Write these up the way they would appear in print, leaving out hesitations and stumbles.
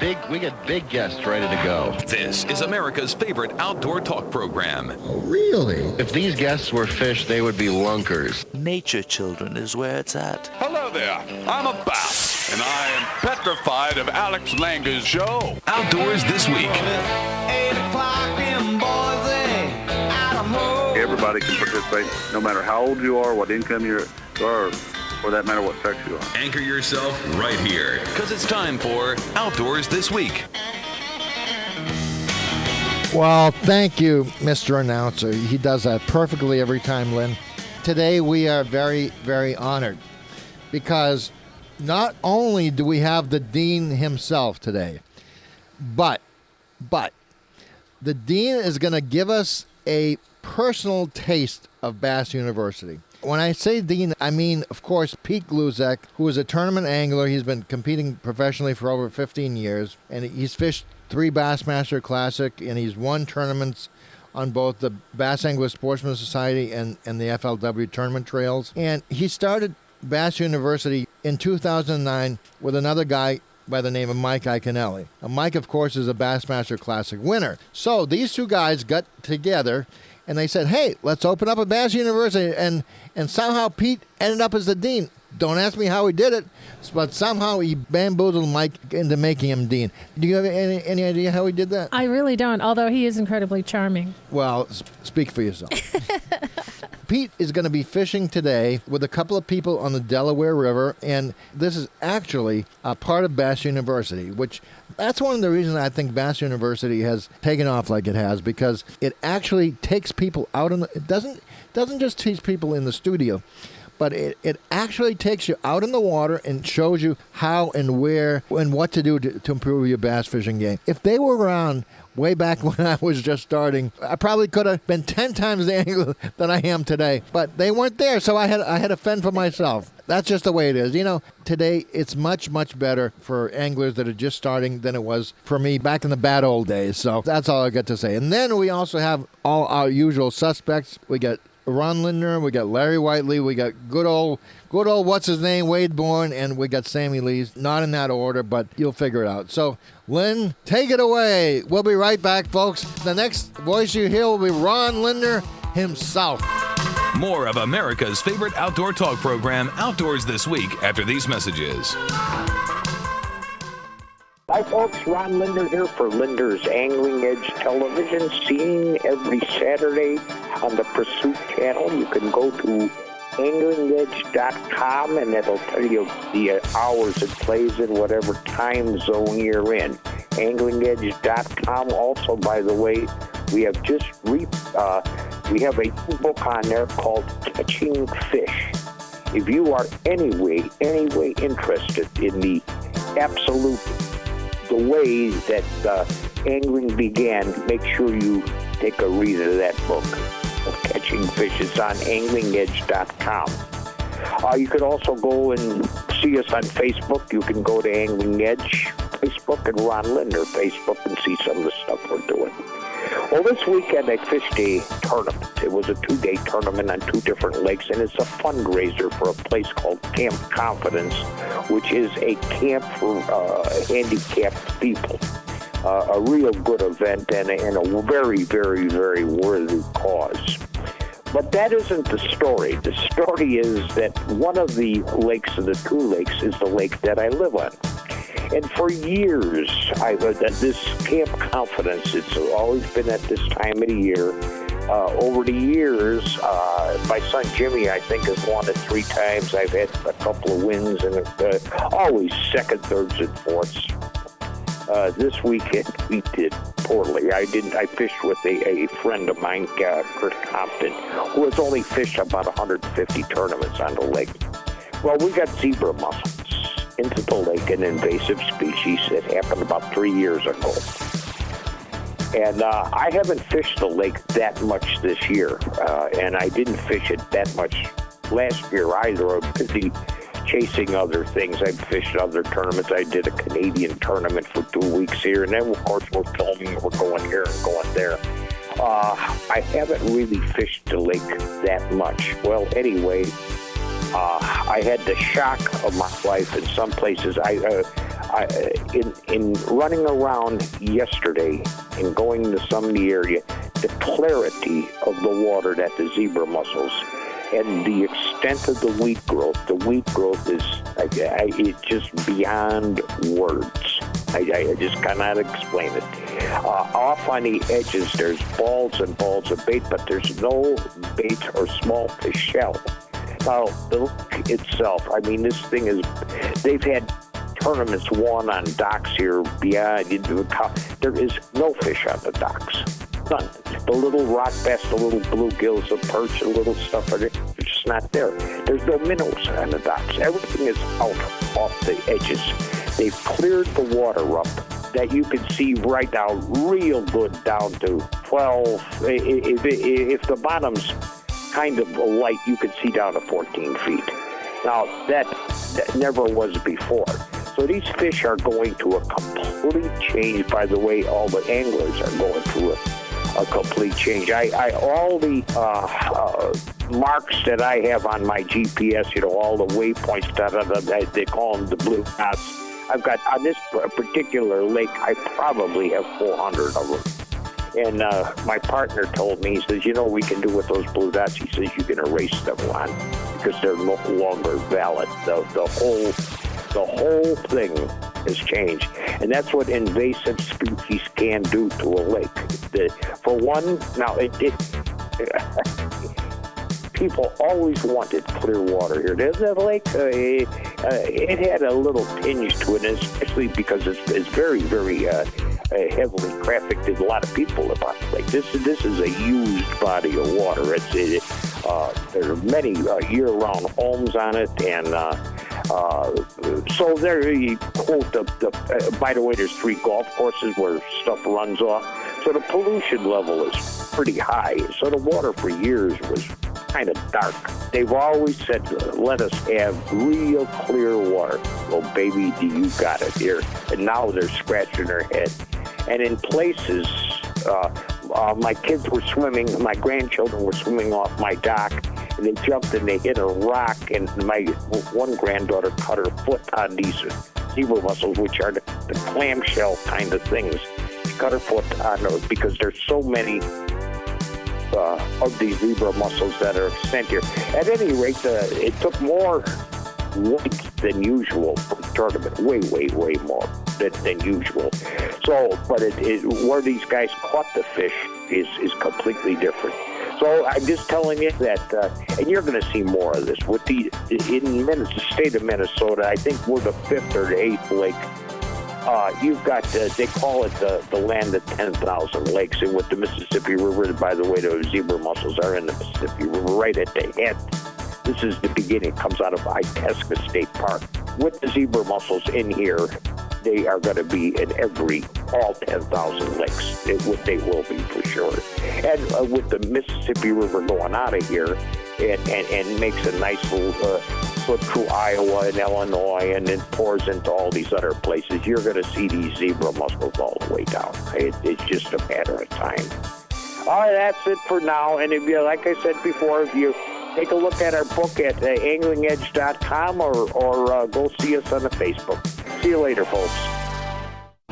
big guests ready to go. This is America's favorite outdoor talk program. Oh, really? If these guests were fish, they would be lunkers. Nature, children, is where it's at. Hello there. I'm a B.A.S.S, and I am petrified of Alex Langer's show. Outdoors this week. Everybody can participate, no matter how old you are, what income you are, or for that matter, what sex you are. Anchor yourself right here, because it's time for Outdoors This Week. Well, thank you, Mr. Announcer. He does that perfectly every time, Lynn. Today we are very, very honored because not only do we have the Dean himself today, but the Dean is going to give us a personal taste of Bass University. When I say Dean, I mean, of course, Pete Gluszek, who is a tournament angler. He's been competing professionally for over 15 years, and he's fished 3 Bassmaster Classic, and he's won tournaments on both the Bass Angler Sportsman Society and the FLW tournament trails. And he started Bass University in 2009 with another guy by the name of Mike Iaconelli. Mike, of course, is a Bassmaster Classic winner. So these two guys got together and they said, hey, let's open up a Bass University. And somehow Pete ended up as the Dean. Don't ask me how he did it, but somehow he bamboozled Mike into making him Dean. Do you have any idea how he did that? I really don't, although he is incredibly charming. Well, speak for yourself. Pete is going to be fishing today with a couple of people on the Delaware River, and this is actually a part of Bass University, which that's one of the reasons I think Bass University has taken off like it has, because it actually takes people out in the, it doesn't just teach people in the studio, but it actually takes you out in the water and shows you how and where and what to do to improve your bass fishing game. If they were around way back when I was just starting, I probably could have been 10 times the angler than I am today. But they weren't there, so I had to fend for myself. That's just the way it is. You know, today it's much, much better for anglers that are just starting than it was for me back in the bad old days. So that's all I got to say. And then we also have all our usual suspects. We got Ron Lindner, we got Larry Whiteley, we got good old what's his name, Wade Bourne, and we got Sammy Lee's. Not in that order, but you'll figure it out. So, Lynn, take it away. We'll be right back, folks. The next voice you hear will be Ron Lindner himself. More of America's favorite outdoor talk program, Outdoors This Week, after these messages. Hi folks, Ron Linder here for Linder's Angling Edge Television, seen every Saturday on the Pursuit channel. You can go to anglingedge.com and it'll tell you the hours it plays in whatever time zone you're in. Anglingedge.com. Also, by the way, we have we have a book on there called Catching Fish. If you are any way interested in the way that angling began, make sure you take a read of that book of Catching Fish. It's on anglingedge.com. You could also go and see us on Facebook. You can go to Angling Edge Facebook and Ron Linder Facebook and see some of the stuff we're doing. Well, this weekend I fished a tournament. It was a 2-day tournament on 2 different lakes, and it's a fundraiser for a place called Camp Confidence, which is a camp for handicapped people. A real good event and a very, very, very worthy cause. But that isn't the story. The story is that one of the lakes of the 2 lakes is the lake that I live on. And for years, this Camp Confidence, it's always been at this time of the year. Over the years, my son Jimmy, I think, has won it 3 times. I've had a couple of wins, and always second, thirds, and fourths. This weekend, we did poorly. I fished with a friend of mine, Kurt Compton, who has only fished about 150 tournaments on the lake. Well, we got zebra mussels into the lake, an invasive species that happened about 3 years ago. And I haven't fished the lake that much this year, and I didn't fish it that much last year either. I was busy chasing other things. I fished other tournaments. I did a Canadian tournament for 2 weeks here, and then, of course, we're filming, we're going here and going there. I haven't really fished the lake that much. Well, anyway, I had the shock of my life in some places. In running around yesterday and going to some of the area, the clarity of the water at the zebra mussels and the extent of the weed growth is it's just beyond words. I just cannot explain it. Off on the edges, there's balls and balls of bait, but there's no bait or small fish shell. Now, the lake itself, I mean, this thing is, they've had tournaments won on docks here beyond, there is no fish on the docks. None. The little rock bass, the little bluegills, the perch, the little stuff, they're just not there. There's no minnows on the docks. Everything is out off the edges. They've cleared the water up that you can see right down real good down to 12. If the bottom's kind of light, you can see down to 14 feet. Now, that never was before. So these fish are going to a complete change. By the way, all the anglers are going through a complete change. All the marks that I have on my GPS, all the waypoints, they call them the blue dots. I've got, on this particular lake, I probably have 400 of them. And my partner told me, he says, we can do with those blue dots. He says, you can erase them, Ron, because they're no longer valid. The whole thing has changed. And that's what invasive species can do to a lake. For one, now, people always wanted clear water here. There's that lake, it had a little tinge to it, especially because it's very, very heavily trafficked. There's a lot of people live on the lake. This is a used body of water. There are many year-round homes on it, and so there you quote by the way, there's 3 golf courses where stuff runs off. So the pollution level is pretty high. So the water for years was kind of dark. They've always said, let us have real clear water. Well, baby, you got it here. And now they're scratching their head. And in places, my kids were swimming, my grandchildren were swimming off my dock, and they jumped and they hit a rock, and my one granddaughter cut her foot on these zebra mussels, which are the clamshell kind of things. She cut her foot on those because there's so many of these zebra mussels that are sent here. At any rate, it took more weight than usual for the tournament. Way more than usual. So, but where these guys caught the fish is completely different. So I'm just telling you that, and you're going to see more of this. In the state of Minnesota, I think we're the 5th or the 8th lake. You've got, they call it the land of 10,000 lakes. And with the Mississippi River, by the way, the zebra mussels are in the Mississippi River right at the end. This is the beginning. It comes out of Itasca State Park. With the zebra mussels in here, they are going to be in all 10,000 lakes. They will be for sure. And with the Mississippi River going out of here and makes a nice little foot through Iowa and Illinois and then pours into all these other places, you're going to see these zebra mussels all the way down. It's just a matter of time. All right, that's it for now. And if you, like I said before, if you take a look at our book at anglingedge.com or go see us on the Facebook. See you later, folks.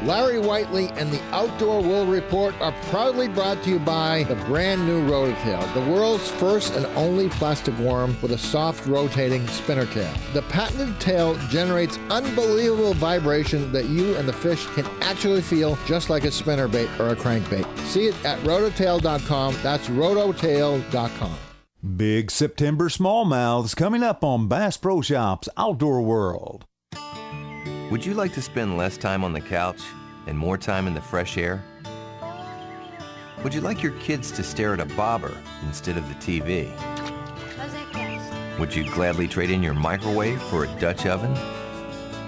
Larry Whiteley and the Outdoor World Report are proudly brought to you by the brand new Rototail, the world's first and only plastic worm with a soft rotating spinner tail. The patented tail generates unbelievable vibration that you and the fish can actually feel, just like a spinnerbait or a crankbait. See it at rototail.com. That's rototail.com. Big September smallmouths coming up on Bass Pro Shops Outdoor World. Would you like to spend less time on the couch and more time in the fresh air? Would you like your kids to stare at a bobber instead of the TV? Would you gladly trade in your microwave for a Dutch oven?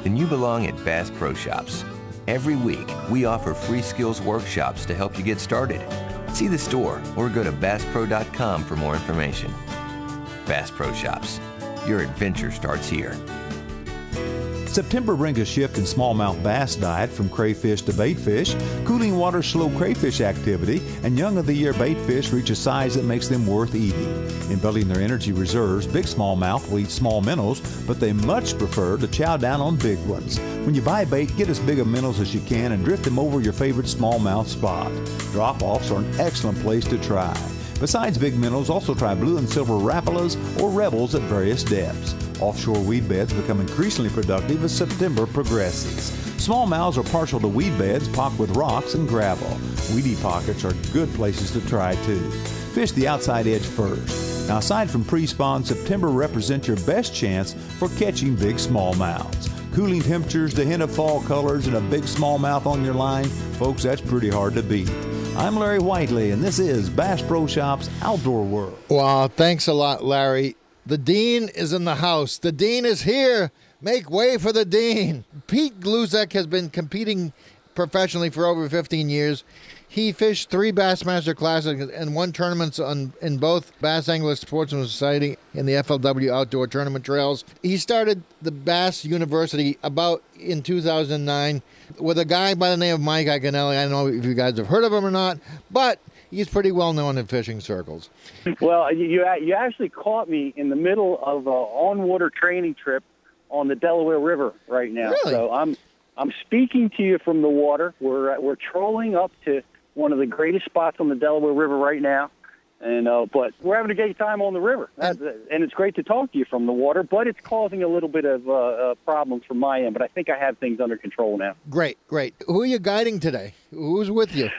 Then you belong at Bass Pro Shops. Every week, we offer free skills workshops to help you get started. See the store or go to BassPro.com for more information. Bass Pro Shops. Your adventure starts here. September brings a shift in smallmouth bass diet from crayfish to baitfish. Cooling waters slow crayfish activity, and young of the year baitfish reach a size that makes them worth eating. In building their energy reserves, big smallmouth will eat small minnows, but they much prefer to chow down on big ones. When you buy bait, get as big of minnows as you can and drift them over your favorite smallmouth spot. Drop-offs are an excellent place to try. Besides big minnows, also try blue and silver rapalas or rebels at various depths. Offshore weed beds become increasingly productive as September progresses. Smallmouths are partial to weed beds pocked with rocks and gravel. Weedy pockets are good places to try too. Fish the outside edge first. Now, aside from pre-spawn, September represents your best chance for catching big smallmouths. Cooling temperatures, the hint of fall colors, and a big smallmouth on your line, folks, that's pretty hard to beat. I'm Larry Whiteley, and this is Bass Pro Shops Outdoor World. Wow, thanks a lot, Larry. The Dean is in the house. The Dean is here. Make way for the Dean. Pete Gluszek has been competing professionally for over 15 years. He fished 3 Bassmaster Classics and won tournaments in both Bass Angler Sportsman Society and the FLW Outdoor Tournament Trails. He started the Bass University about in 2009 with a guy by the name of Mike Iaconelli. I don't know if you guys have heard of him or not, but he's pretty well known in fishing circles. Well, you actually caught me in the middle of an on-water training trip on the Delaware River right now. Really? So I'm speaking to you from the water. We're trolling up to one of the greatest spots on the Delaware River right now, and but we're having a great time on the river, and it's great to talk to you from the water. But it's causing a little bit of problems from my end. But I think I have things under control now. Great. Who are you guiding today? Who's with you?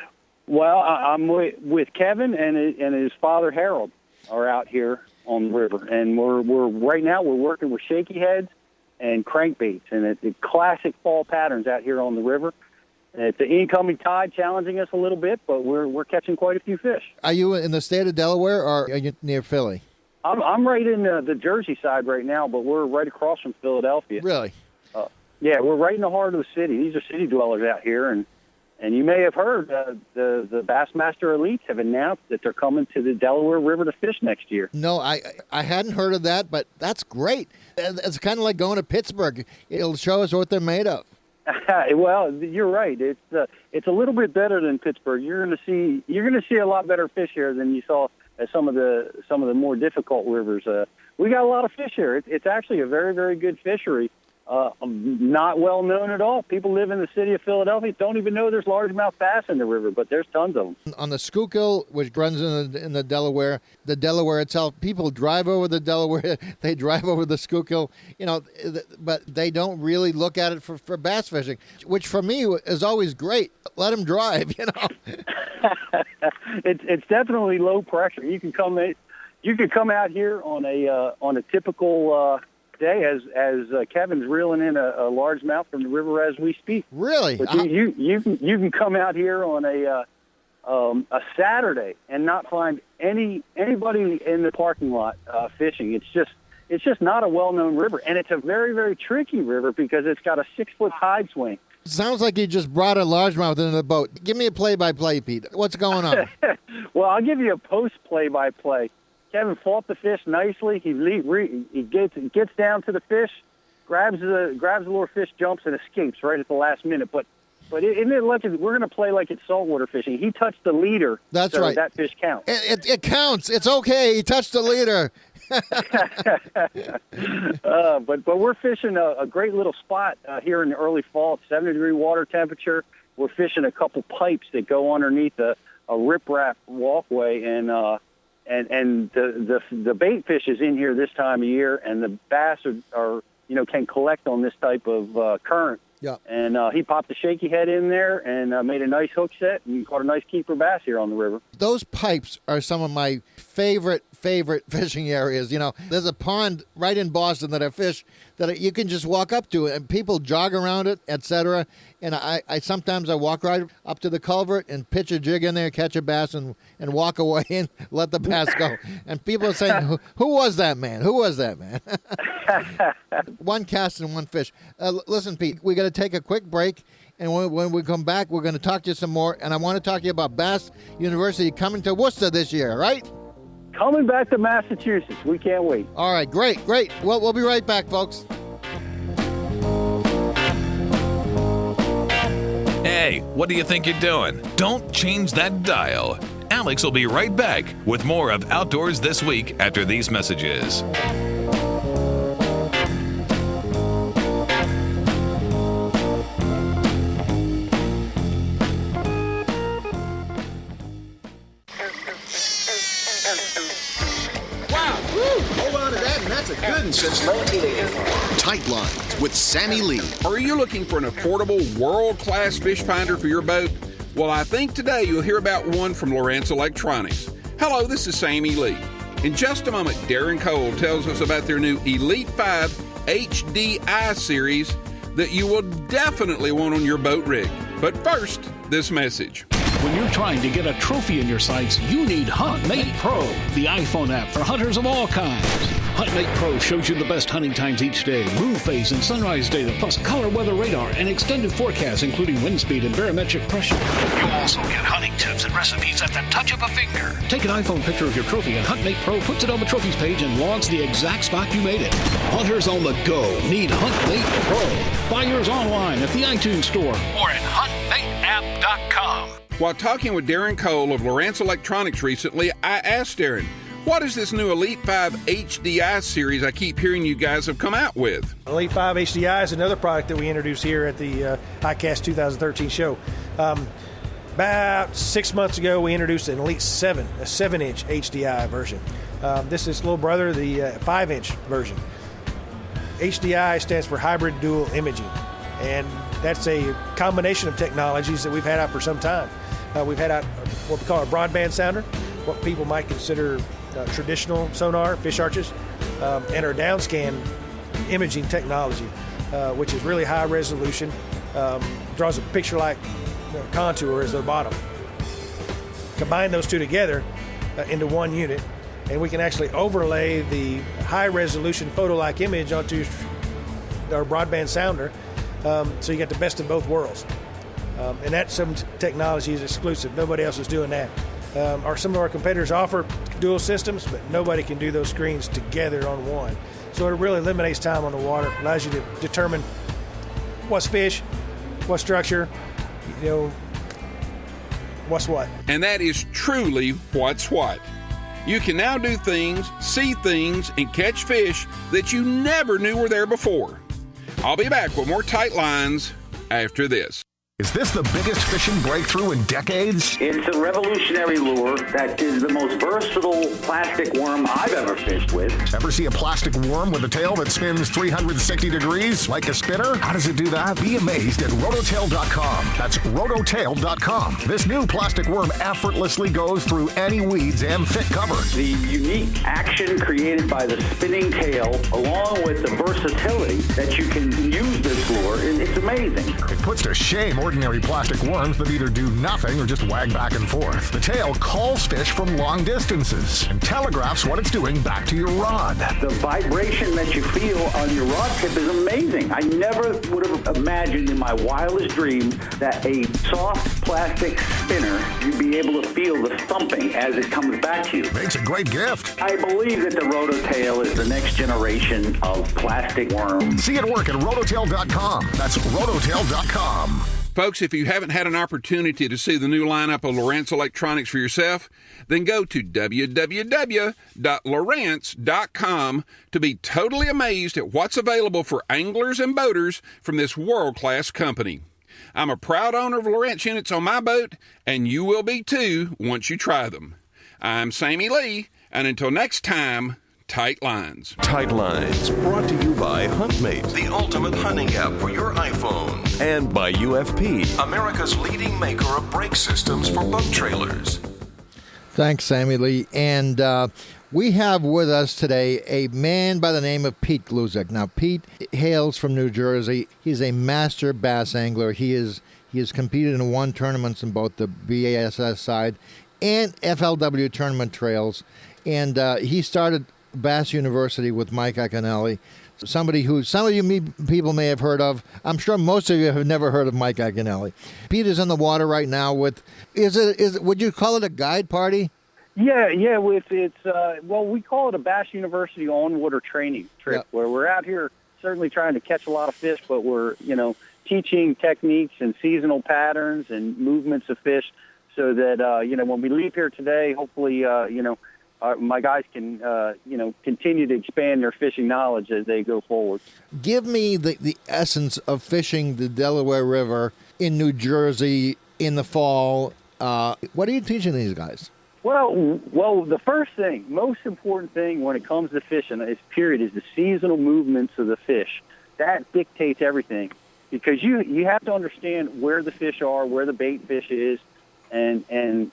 Well, I'm with Kevin and his father Harold are out here on the river, and we're right now we're working with shaky heads and crankbaits, and it's classic fall patterns out here on the river. It's the incoming tide challenging us a little bit, but we're catching quite a few fish. Are you in the state of Delaware, or are you near Philly? I'm right in the Jersey side right now, but we're right across from Philadelphia. Really? Yeah, we're right in the heart of the city. These are city dwellers out here, and you may have heard the Bassmaster Elites have announced that they're coming to the Delaware River to fish next year. No, I hadn't heard of that, but that's great. It's kind of like going to Pittsburgh. It'll show us what they're made of. Well, you're right. It's a little bit better than Pittsburgh. You're going to see a lot better fish here than you saw at some of the more difficult rivers. We got a lot of fish here. It's actually a very, very good fishery. Not well known at all. People live in the city of Philadelphia don't even know there's largemouth bass in the river, but there's tons of them. On the Schuylkill, which runs in the Delaware itself, people drive over the Delaware, they drive over the Schuylkill, but they don't really look at it for bass fishing, which for me is always great. Let them drive, It's definitely low pressure. You can come out here on a typical day as Kevin's reeling in a largemouth from the river as we speak. Really? But you can come out here on a Saturday and not find anybody in the parking lot fishing. It's just not a well-known river, and it's a very, very tricky river because it's got a 6-foot tide swing. Sounds like you just brought a largemouth into the boat. Give me a play-by-play, Pete. What's going on? Well, I'll give you a post play-by-play. Kevin fought the fish nicely. He gets down to the fish, grabs the lure, fish jumps and escapes right at the last minute. But isn't it lucky? We're going to play like it's saltwater fishing. He touched the leader. That's so right. That fish counts. It counts. It's okay. He touched the leader. But we're fishing a great little spot here in the early fall. It's 70-degree water temperature. We're fishing a couple pipes that go underneath a riprap walkway, and the bait fish is in here this time of year, and the bass are can collect on this type of current. Yeah. And he popped a shaky head in there and made a nice hook set and caught a nice keeper bass here on the river. Those pipes are some of my favorite fishing areas. There's a pond right in Boston that I fish that you can just walk up to, and people jog around it, etc. And I sometimes walk right up to the culvert and pitch a jig in there, catch a bass, and walk away and let the bass go. And people are saying, who was that man? Who was that man? One cast and one fish. Listen, Pete, we got to take a quick break. And when we come back, we're going to talk to you some more. And I want to talk to you about Bass University coming to Worcester this year, right? Coming back to Massachusetts. We can't wait. All right, great. Well, we'll be right back, folks. Hey, what do you think you're doing? Don't change that dial. Alex will be right back with more of Outdoors This Week after these messages. Good since 1984. Tight Lines with Sammy Lee. Are you looking for an affordable, world-class fish finder for your boat? Well, I think today you'll hear about one from Lowrance Electronics. Hello, this is Sammy Lee. In just a moment, Darren Cole tells us about their new Elite 5 HDI series that you will definitely want on your boat rig. But first, this message. When you're trying to get a trophy in your sights, you need HuntMate Pro, the iPhone app for hunters of all kinds. HuntMate Pro shows you the best hunting times each day, moon phase and sunrise data, plus color weather radar and extended forecasts, including wind speed and barometric pressure. You'll also get hunting tips and recipes at the touch of a finger. Take an iPhone picture of your trophy, and HuntMate Pro puts it on the trophies page and logs the exact spot you made it. Hunters on the go need HuntMate Pro. Buy yours online at the iTunes Store or at huntmateapp.com. While talking with Darren Cole of Lowrance Electronics recently, I asked Darren, what is this new Elite 5 HDI series I keep hearing you guys have come out with? Elite 5 HDI is another product that we introduced here at the ICAST 2013 show. About 6 months ago, we introduced an Elite 7, a 7-inch HDI version. This is little brother, the 5-inch version. HDI stands for Hybrid Dual Imaging, and that's a combination of technologies that we've had out for some time. We've had out what we call a broadband sounder, what people might consider traditional sonar, fish arches, and our downscan imaging technology, which is really high resolution, draws a picture-like contour as the bottom. Combine those two together into one unit, and we can actually overlay the high-resolution photo-like image onto our broadband sounder, so you get the best of both worlds. And that some technology is exclusive. Nobody else is doing that. Some of our competitors offer dual systems, but nobody can do those screens together on one. So it really eliminates time on the water, allows you to determine what's fish, what structure, what's what. And that is truly what's what. You can now do things, see things, and catch fish that you never knew were there before. I'll be back with more Tight Lines after this. Is this the biggest fishing breakthrough in decades? It's a revolutionary lure that is the most versatile plastic worm I've ever fished with. Ever see a plastic worm with a tail that spins 360 degrees like a spinner? How does it do that? Be amazed at rototail.com. That's rototail.com. This new plastic worm effortlessly goes through any weeds and thick cover. The unique action created by the spinning tail, along with the versatility that you can use this lure, it's amazing. It puts to shame ordinary plastic worms that either do nothing or just wag back and forth. The tail calls fish from long distances and telegraphs what it's doing back to your rod. The vibration that you feel on your rod tip is amazing. I never would have imagined in my wildest dreams that a soft plastic spinner, you'd be able to feel the thumping as it comes back to you. Makes a great gift. I believe that the Rototail is the next generation of plastic worm. See it work at rototail.com. That's rototail.com. Folks, if you haven't had an opportunity to see the new lineup of Lowrance Electronics for yourself, then go to www.lowrance.com to be totally amazed at what's available for anglers and boaters from this world-class company. I'm a proud owner of Lowrance units on my boat, and you will be too once you try them. I'm Sammy Lee, and until next time, Tight Lines. Tight Lines, brought to you by HuntMate, the ultimate hunting app for your iPhone. And by UFP, America's leading maker of brake systems for boat trailers. Thanks, Sammy Lee. And we have with us today a man by the name of Pete Gluszek. Now, Pete hails from New Jersey. He's a master bass angler. He has competed in one tournaments in both the B.A.S.S side and FLW tournament trails. And he started Bass University with Mike Iaconelli, somebody who some of you people may have heard of. I'm sure most of you have never heard of Mike Iaconelli. Pete is in the water right now with, would you call it a guide party? Yeah. Well, we call it a Bass University on-water training trip, where we're out here certainly trying to catch a lot of fish, but we're, teaching techniques and seasonal patterns and movements of fish so that, when we leave here today, hopefully, my guys can, continue to expand their fishing knowledge as they go forward. Give me the essence of fishing the Delaware River in New Jersey in the fall. What are you teaching these guys? Well, the first thing, most important thing when it comes to fishing is the seasonal movements of the fish. That dictates everything because you have to understand where the fish are, where the bait fish is, and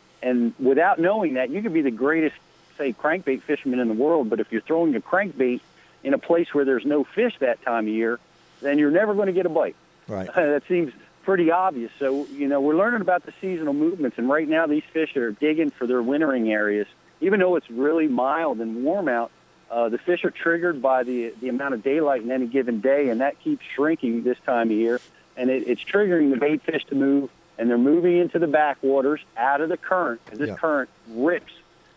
without knowing that, you could be the greatest, say, crankbait fisherman in the world, but if you're throwing a crankbait in a place where there's no fish that time of year, then you're never going to get a bite. Right. That seems pretty obvious. So, we're learning about the seasonal movements, and right now these fish are digging for their wintering areas. Even though it's really mild and warm out, the fish are triggered by the amount of daylight in any given day, and that keeps shrinking this time of year, and it's triggering the bait fish to move, and they're moving into the backwaters out of the current, because this current rips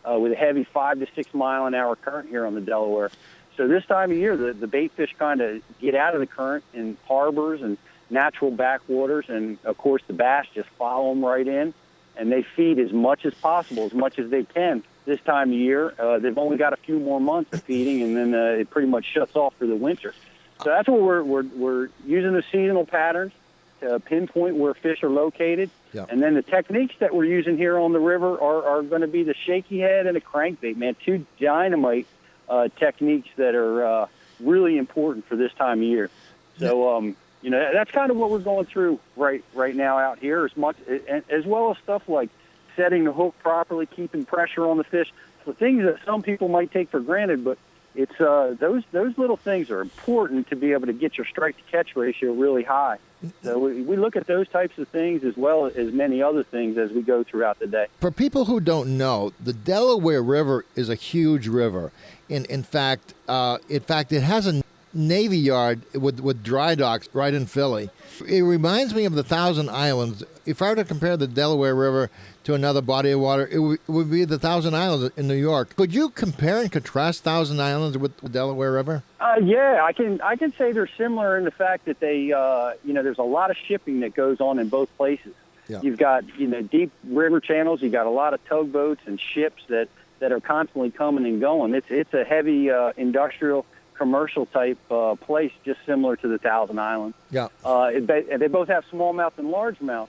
with a heavy 5 to 6 mile an hour current here on the Delaware. So this time of year, the bait fish kind of get out of the current in harbors and natural backwaters, and of course the bass just follow them right in, and they feed as much as possible, as much as they can this time of year. They've only got a few more months of feeding, and then it pretty much shuts off for the winter. So that's what we're using the seasonal patterns to pinpoint where fish are located, and then the techniques that we're using here on the river are going to be the shaky head and the crankbait, man. Two dynamite techniques that are really important for this time of year. So. That's kind of what we're going through right now out here, as well as stuff like setting the hook properly, keeping pressure on the fish. So things that some people might take for granted, but it's those little things are important to be able to get your strike to catch ratio really high. So we look at those types of things as well as many other things as we go throughout the day. For people who don't know, the Delaware River is a huge river. In fact, it has a Navy Yard with dry docks right in Philly. It reminds me of the Thousand Islands. If I were to compare the Delaware River to another body of water, it would be the Thousand Islands in New York. Could you compare and contrast Thousand Islands with the Delaware River? Yeah, I can say they're similar in the fact that they, there's a lot of shipping that goes on in both places. Yeah. You've got, deep river channels. You've got a lot of tugboats and ships that are constantly coming and going. It's a heavy industrial commercial type place, just similar to the Thousand Islands. Yeah. They both have smallmouth and largemouth,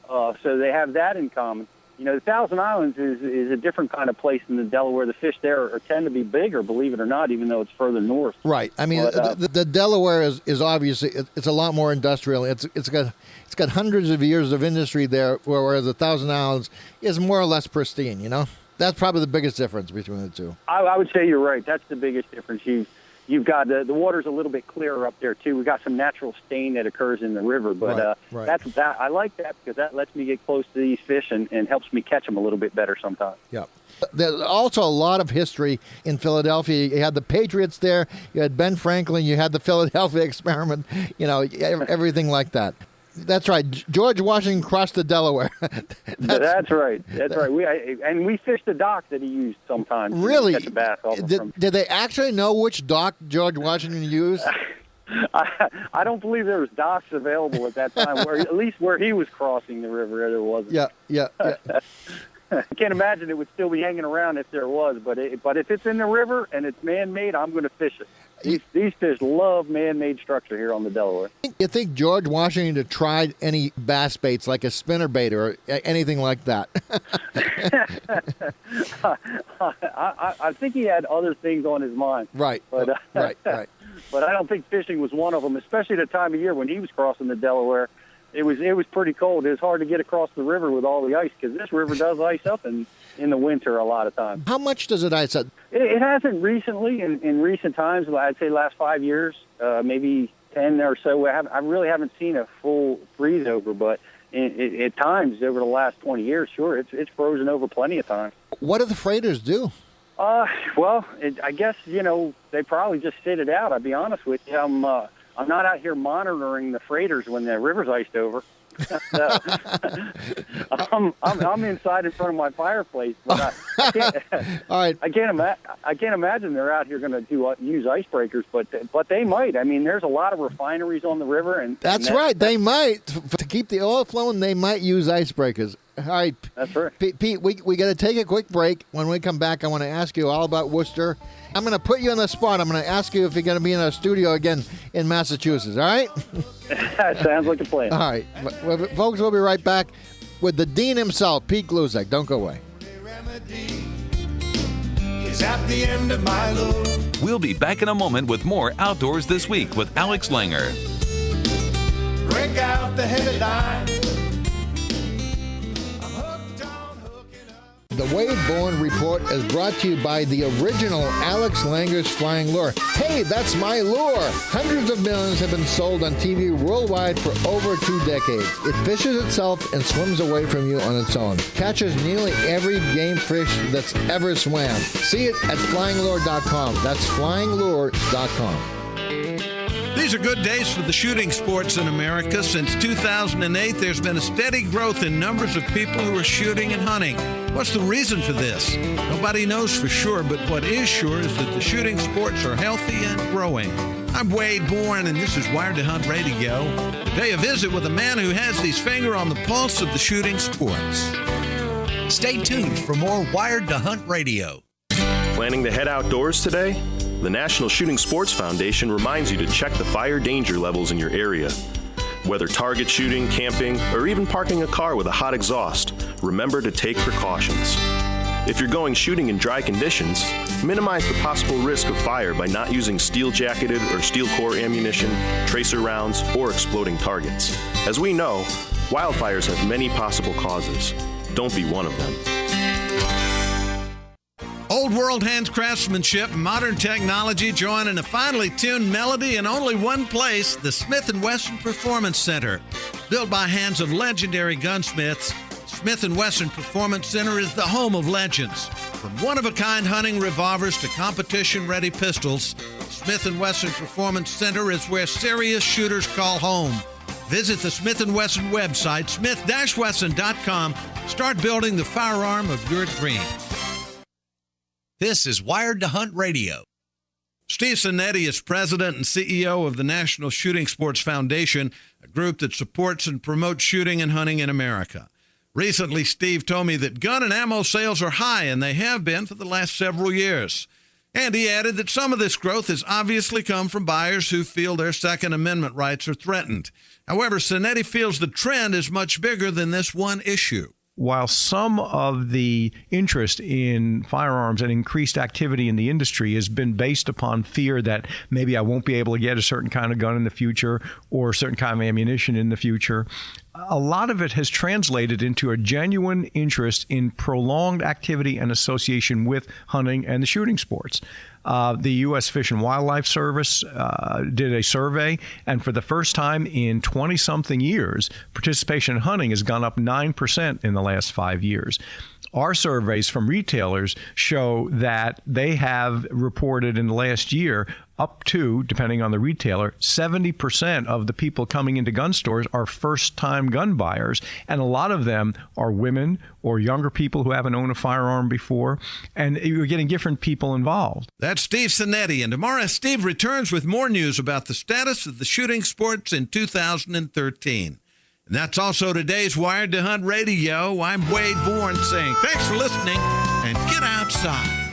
so they have that in common. The Thousand Islands is a different kind of place than the Delaware. The fish there tend to be bigger, believe it or not, even though it's further north. Right. I mean, the Delaware is obviously it's a lot more industrial. It's got hundreds of years of industry there, whereas the Thousand Islands is more or less pristine. That's probably the biggest difference between the two. I would say you're right. That's the biggest difference. You've got the water's a little bit clearer up there too. We've got some natural stain that occurs in the river, but right. I like that because that lets me get close to these fish and helps me catch them a little bit better sometimes. Yeah. There's also a lot of history in Philadelphia. You had the Patriots there, you had Ben Franklin, you had the Philadelphia experiment, everything like that. That's right. George Washington crossed the Delaware. That's right. We fished the dock that he used sometimes. Really? To catch a bass off did they actually know which dock George Washington used? I don't believe there was docks available at that time, at least where he was crossing the river, there wasn't. Yeah. I can't imagine it would still be hanging around if there was, but if it's in the river and it's man-made, I'm going to fish it. These fish love man-made structure here on the Delaware. You think George Washington had tried any bass baits, like a spinnerbait or anything like that? I think he had other things on his mind. Right. But, right. But I don't think fishing was one of them, especially the time of year when he was crossing the Delaware. It was pretty cold. It was hard to get across the river with all the ice because this river does ice up in the winter a lot of times. How much does it ice up? It hasn't recently. In recent times, I'd say last 5 years, maybe 10 or so. I really haven't seen a full freeze over, but at times over the last 20 years, sure, it's frozen over plenty of times. What do the freighters do? I guess they probably just sit it out. I'll be honest with you. I'm not out here monitoring the freighters when the river's iced over. I'm inside in front of my fireplace, but I can't. All right. I can't imagine they're out here going to use icebreakers, but they might. I mean, there's a lot of refineries on the river, and That's right. They might, to keep the oil flowing, they might use icebreakers. All right. That's right. Pete, we got to take a quick break. When we come back, I want to ask you all about Worcester. I'm going to put you on the spot. I'm going to ask you if you're going to be in our studio again in Massachusetts. All right? That sounds like a plan. All right. Folks, we'll be right back with the Dean himself, Pete Gluszek. Don't go away. Is at the end of my load. We'll be back in a moment with more Outdoors This Week with Alex Langer. Break out the heavy line. The Wade Bourne Report is brought to you by the original Alex Langer's Flying Lure. Hey, that's my lure! Hundreds of millions have been sold on TV worldwide for over 2 decades. It fishes itself and swims away from you on its own. Catches nearly every game fish that's ever swam. See it at flyinglure.com. That's flyinglure.com. These are good days for the shooting sports in America. Since 2008, there's been a steady growth in numbers of people who are shooting and hunting. What's the reason for this? Nobody knows for sure, but what is sure is that the shooting sports are healthy and growing. I'm Wade Bourne, and this is Wired to Hunt Radio. Today, a visit with a man who has his finger on the pulse of the shooting sports. Stay tuned for more Wired to Hunt Radio. Planning to head outdoors today? The National Shooting Sports Foundation reminds you to check the fire danger levels in your area. Whether target shooting, camping, or even parking a car with a hot exhaust, remember to take precautions. If you're going shooting in dry conditions, minimize the possible risk of fire by not using steel-jacketed or steel core ammunition, tracer rounds, or exploding targets. As we know, wildfires have many possible causes. Don't be one of them. Old world hand craftsmanship, modern technology join in a finely tuned melody in only one place, the Smith & Wesson Performance Center. Built by hands of legendary gunsmiths, Smith & Wesson Performance Center is the home of legends. From one-of-a-kind hunting revolvers to competition-ready pistols, Smith & Wesson Performance Center is where serious shooters call home. Visit the Smith & Wesson website, smith-wesson.com. Start building the firearm of your dreams. This is Wired to Hunt Radio. Steve Sinetti is president and CEO of the National Shooting Sports Foundation, a group that supports and promotes shooting and hunting in America. Recently, Steve told me that gun and ammo sales are high, and they have been for the last several years. And he added that some of this growth has obviously come from buyers who feel their Second Amendment rights are threatened. However, Sinetti feels the trend is much bigger than this one issue. While some of the interest in firearms and increased activity in the industry has been based upon fear that maybe I won't be able to get a certain kind of gun in the future or a certain kind of ammunition in the future, a lot of it has translated into a genuine interest in prolonged activity and association with hunting and the shooting sports. The U.S. Fish and Wildlife Service did a survey, and for the first time in 20-something years, participation in hunting has gone up 9% in the last 5 years. Our surveys from retailers show that they have reported in the last year up to, depending on the retailer, 70% of the people coming into gun stores are first-time gun buyers, and a lot of them are women or younger people who haven't owned a firearm before, and you're getting different people involved. That's Steve Sinetti, and tomorrow Steve returns with more news about the status of the shooting sports in 2013. And that's also today's Wired to Hunt Radio. I'm Wade Bourne saying thanks for listening, and get outside.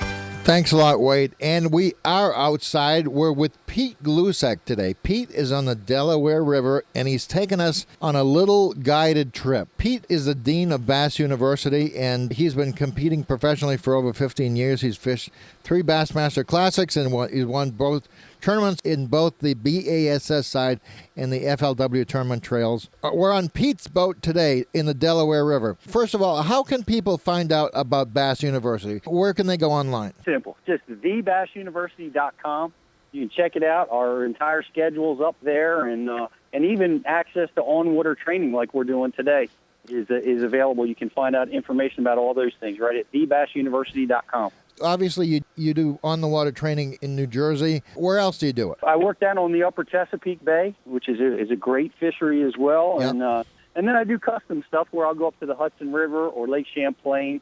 Thanks a lot, Wade. And we are outside. We're with Pete Gluszek today. Pete is on the Delaware River, and he's taken us on a little guided trip. Pete is the dean of B.A.S.S University, and he's been competing professionally for over 15 years. He's fished 3 Bassmaster Classics, and he's won both tournaments in both the B.A.S.S side and the FLW tournament trails. We're on Pete's boat today in the Delaware River. First of all, how can people find out about B.A.S.S University? Where can they go online? Simple. Just thebassuniversity.com. You can check it out. Our entire schedule's up there, and even access to on-water training like we're doing today is available. You can find out information about all those things right at thebassuniversity.com. Obviously, you do on-the-water training in New Jersey. Where else do you do it? I work down on the upper Chesapeake Bay, which is a great fishery as well. Yep. And then I do custom stuff where I'll go up to the Hudson River or Lake Champlain,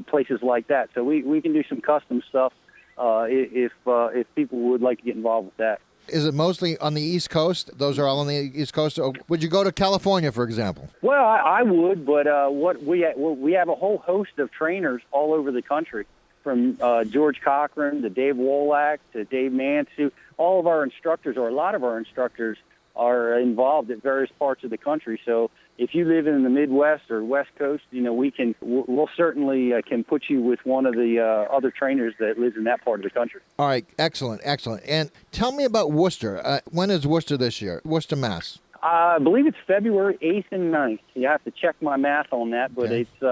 places like that. So we can do some custom stuff if people would like to get involved with that. Is it mostly on the East Coast? Those are all on the East Coast. Or would you go to California, for example? Well, I would, but what we have a whole host of trainers all over the country, from George Cochran to Dave Wolak to Dave Mansu. All of our instructors, or a lot of our instructors, are involved at various parts of the country. So if you live in the Midwest or West Coast, we'll certainly can put you with one of the other trainers that lives in that part of the country. All right, excellent. And tell me about Worcester. When is Worcester this year? Worcester, Mass. I believe it's February 8th and 9th. You have to check my math on that, but Okay. it's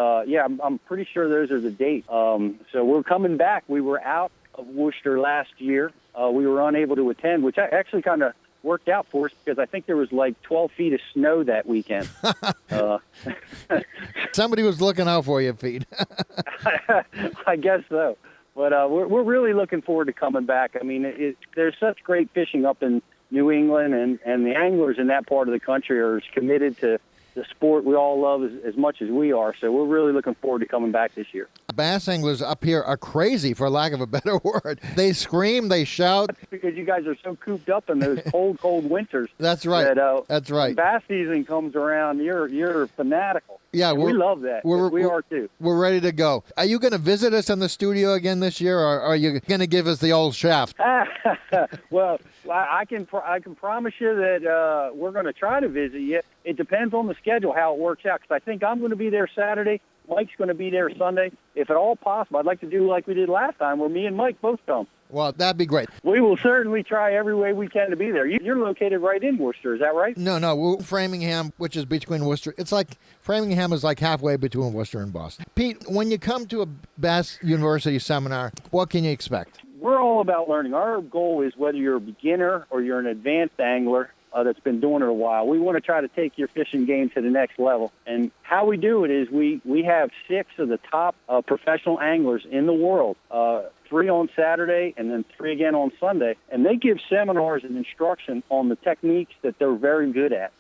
I'm pretty sure those are the dates. So we're coming back. We were out of Worcester last year. We were unable to attend, which actually kind of worked out for us because I think there was like 12 feet of snow that weekend. Somebody was looking out for you, Pete. I guess so. But we're really looking forward to coming back. I mean, there's such great fishing up in New England, and the anglers in that part of the country are as committed to the sport we all love as much as we are. So we're really looking forward to coming back this year. Bass anglers up here are crazy, for lack of a better word. They scream, they shout. That's because you guys are so cooped up in those cold winters. That's right. That's right. When bass season comes around, you're fanatical. Yeah, we love that. We are too. We're ready to go. Are you going to visit us in the studio again this year, or are you going to give us the old shaft? Well, I can promise you that we're going to try to visit you. It depends on the schedule, how it works out, because I think I'm going to be there Saturday. Mike's going to be there Sunday. If at all possible, I'd like to do like we did last time, where me and Mike both come. Well, that'd be great. We will certainly try every way we can to be there. You're located right in Worcester, is that right? No, we're Framingham, which is between Worcester. It's like Framingham is like halfway between Worcester and Boston. Pete, when you come to a B.A.S.S University seminar, what can you expect? We're all about learning. Our goal is whether you're a beginner or you're an advanced angler that's been doing it a while, we want to try to take your fishing game to the next level. And how we do it is we have 6 of the top professional anglers in the world, 3 on Saturday and then 3 again on Sunday. And they give seminars and instruction on the techniques that they're very good at.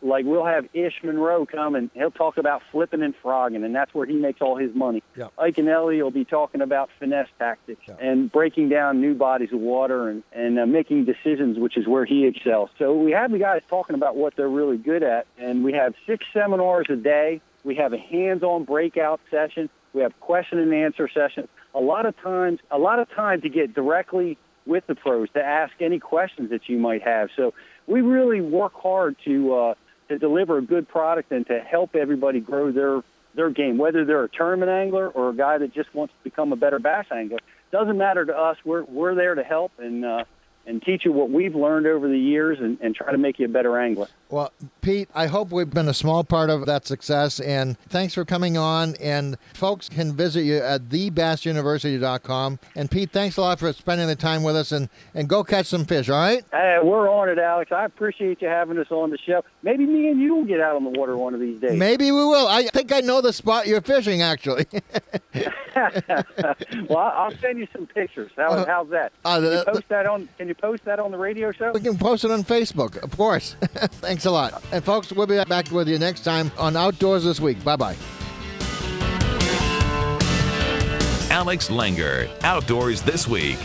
Like we'll have Ish Monroe come, and he'll talk about flipping and frogging, and that's where he makes all his money. Yep. Ike and Ellie will be talking about finesse tactics and breaking down new bodies of water and making decisions, which is where he excels. So we have the guys talking about what they're really good at, and we have 6 seminars a day. We have a hands-on breakout session. We have question and answer sessions. A lot of time to get directly with the pros, to ask any questions that you might have. So we really work hard to deliver a good product and to help everybody grow their game, whether they're a tournament angler or a guy that just wants to become a better bass angler. Doesn't matter to us. We're there to help and teach you what we've learned over the years and try to make you a better angler. Well, Pete, I hope we've been a small part of that success, and thanks for coming on. And folks can visit you at thebassuniversity.com. And Pete, thanks a lot for spending the time with us, and go catch some fish, all right? We're on it, Alex. I appreciate you having us on the show. Maybe me and you will get out on the water one of these days. Maybe we will. I think I know the spot you're fishing, actually. Well, I'll send you some pictures. How's that? Can you post that on the radio show? We can post it on Facebook, of course. Thanks a lot. And folks, we'll be back with you next time on Outdoors This Week. Bye-bye. Alex Langer, Outdoors This Week.